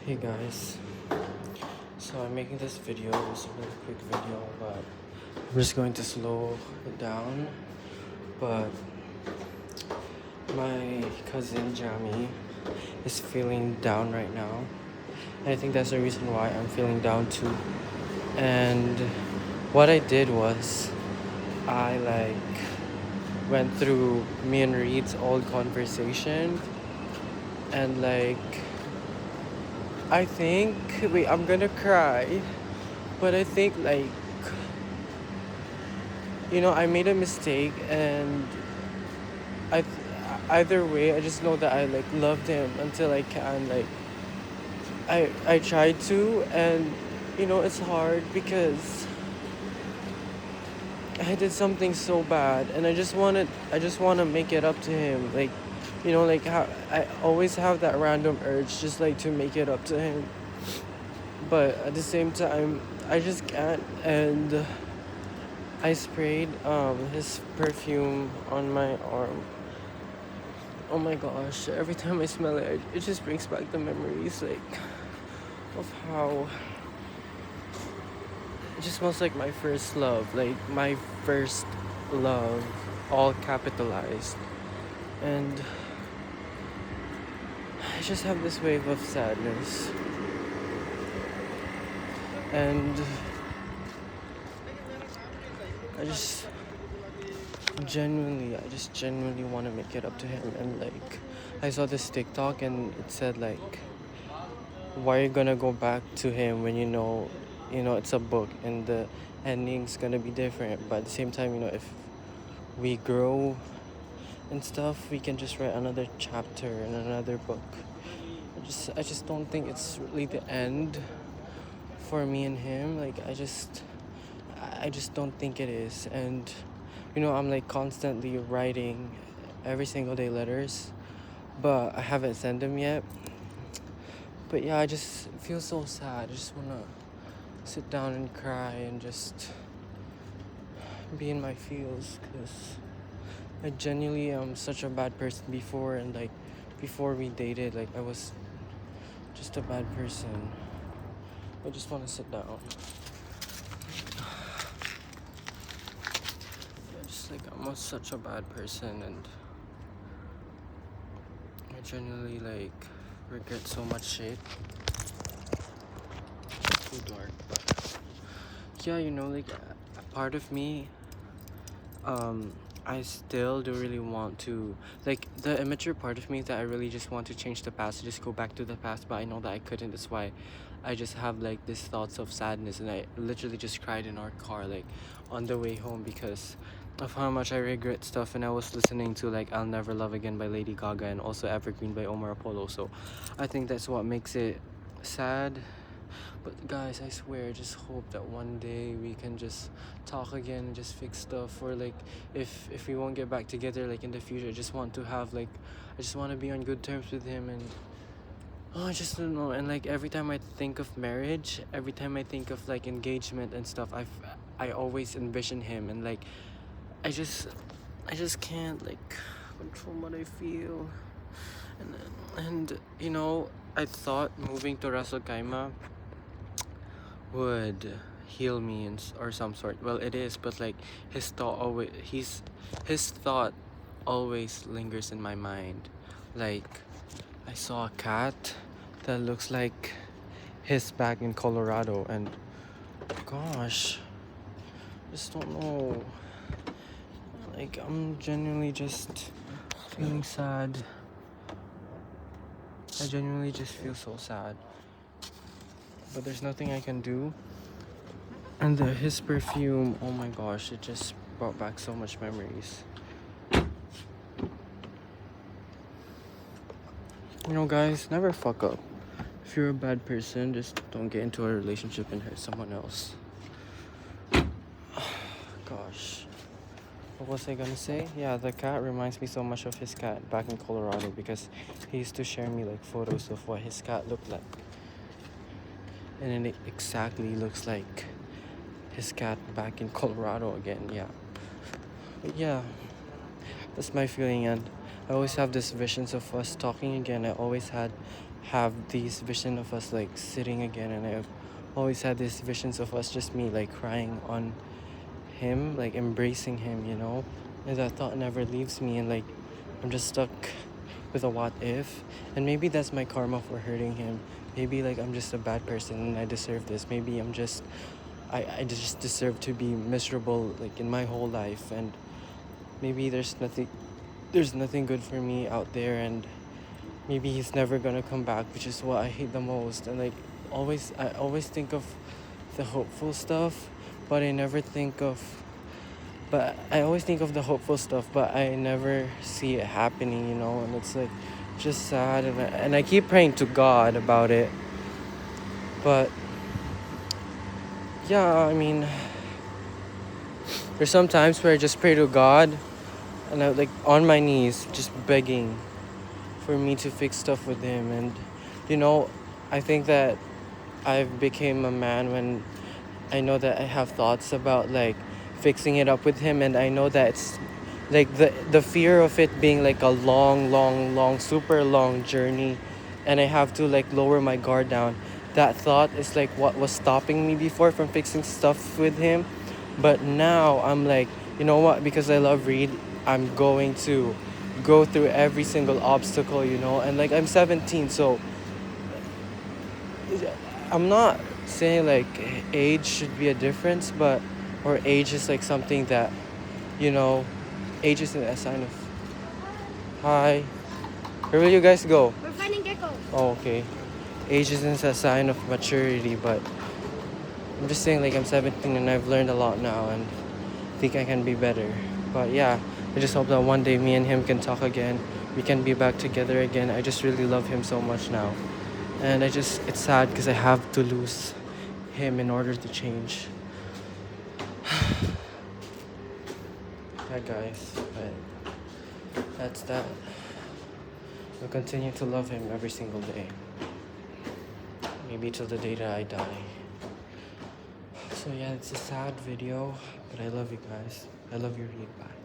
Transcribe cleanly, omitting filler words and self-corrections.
Hey guys, so I'm making this video. It's a really quick video, but I'm just going to slow it down. But my cousin Jamie is feeling down right now, and I think that's the reason why I'm feeling down too. And what I did was I went through me and Reid's old conversation, and I think I'm gonna cry, but I think I made a mistake, and I either way I just know that I loved him until I can. I tried to, and it's hard because I did something so bad, and I just want to make it up to him, how I always have that random urge just to make it up to him, but at the same time I just can't. And I sprayed his perfume on my arm. Oh my gosh, every time I smell it, it just brings back the memories of how it just smells like my first love, my first love, all capitalized. And I just have this wave of sadness. And I just genuinely want to make it up to him. And I saw this TikTok and it said why are you gonna go back to him when you know it's a book and the ending's gonna be different, but at the same time, if we grow and stuff, we can just write another chapter in another book. I just don't think it's really the end for me and him. I just don't think it is. And I'm constantly writing every single day letters, but I haven't sent them yet. But yeah, I just feel so sad. I just wanna sit down and cry and just be in my feels, because I genuinely am such a bad person before, and before we dated, I was just a bad person. I just want to sit down. I'm such a bad person, and I genuinely regret so much shit. Too dark, but yeah, a part of me, I still do really want to, the immature part of me that I really just want to change the past, to just go back to the past, but I know that I couldn't. That's why I just have these thoughts of sadness, and I literally just cried in our car on the way home because of how much I regret stuff. And I was listening to I'll Never Love Again by Lady Gaga and also Evergreen by Omar Apollo, so I think that's what makes it sad. But guys, I swear, I just hope that one day we can just talk again and just fix stuff. Or if we won't get back together in the future, I just want to have I just want to be on good terms with him. And I just don't know. And every time I think of marriage, every time I think of engagement and stuff, I always envision him. And I just can't control what I feel. And I thought moving to Ras Al Khaimah would heal me or some sort. Well, it is, but his thought always lingers in my mind. I saw a cat that looks like his back in Colorado, and gosh, just don't know. I'm genuinely just feeling sad. I genuinely just feel so sad, but there's nothing I can do. And his perfume, oh my gosh, it just brought back so much memories. Guys, never fuck up. If you're a bad person, just don't get into a relationship and hurt someone else. Gosh, what was I gonna say? Yeah, the cat reminds me so much of his cat back in Colorado, because he used to share me photos of what his cat looked like, and it exactly looks like his cat back in Colorado again. Yeah, but yeah, that's my feeling. And I always have these visions of us talking again. I always had have these visions of us like sitting again, and I've always had these visions of us, just me like crying on him, like embracing him, and that thought never leaves me, and like I'm just stuck with a what if. And maybe that's my karma for hurting him. Maybe like I'm just a bad person and I deserve this. Maybe I just deserve to be miserable like in my whole life, and maybe there's nothing good for me out there, and maybe he's never gonna come back, which is what I hate the most. And like I always think of the hopeful stuff, but I never think of but I always think of the hopeful stuff, but I never see it happening, and it's like just sad, and I keep praying to God about it. But yeah, I mean, there's some times where I just pray to God and I like on my knees just begging for me to fix stuff with him. And you know, I think that I've became a man when I know that I have thoughts about like fixing it up with him, and I know that it's like the fear of it being like a long super long journey, and I have to like lower my guard down. That thought is like what was stopping me before from fixing stuff with him. But now I'm like, you know what, because I love Reid, I'm going to go through every single obstacle, and like I'm 17, so I'm not saying like age should be a difference, but or age is like something that, you know, age isn't a sign of. Hi, where will you guys go? We're finding geckos. Oh, okay. Age isn't a sign of maturity, but I'm just saying like I'm 17 and I've learned a lot now, and think I can be better. But yeah, I just hope that one day me and him can talk again. We can be back together again. I just really love him so much now. And it's sad because I have to lose him in order to change. Yeah, guys, but that's that. I'll continue to love him every single day. Maybe till the day that I die. So yeah, it's a sad video, but I love you guys. I love you, Reid. Bye.